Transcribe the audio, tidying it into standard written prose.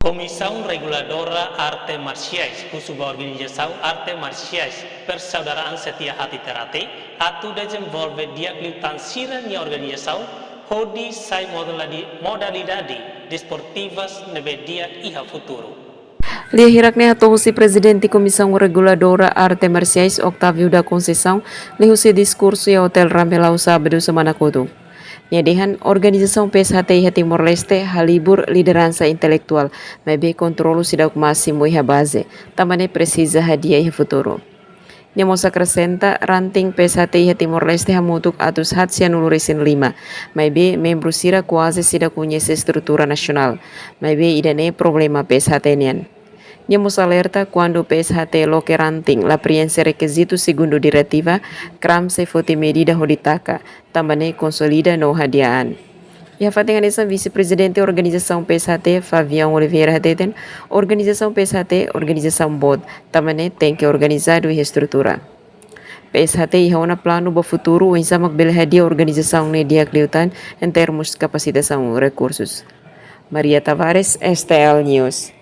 Comissão Reguladora Arte Marciais, Kusuba Organização Arte Marciais, Persaudaraan Setia Hati Terate, atu desenvolve diaglitan siranya organização, hodi sai modalidade desportivas nebe dia iha futuro. Lia hirakne hatohusi Presidente Comissão Reguladora Arte Marciais Octavio da Conceição, lihusi diskursu ya Hotel Rampelau sábado semana kudu. Nyadihan Organização PSHTI Timor-Leste halibur liderança intelektual, mebe kontrolu sidak máximo iha base, tamane precisa hadia iha futuro. Nyamosa acrescenta ranting PSHTI Timor-Leste hamutuk atus hatsia nulurisin 5, mebe membro sira quase sidak conhece estrutura nacional, mebe idane problema PSHT-nian. Nemos alerta quando o PSHT loque ranting la preenche requisito segundo diretiva, cram se fote medida hoditaka, também consolida no hadiaan. E a fatinganesa vice-presidente da organização PSHT, Fabião Oliveira Hateten, organização PSHT, organização BOD, também tem que organizar e estrutura. PSHT ihauna plano ba futuro em sama belhadia organização ne dia kliutan em termos capacitação recursos. Maria Tavares, STL News.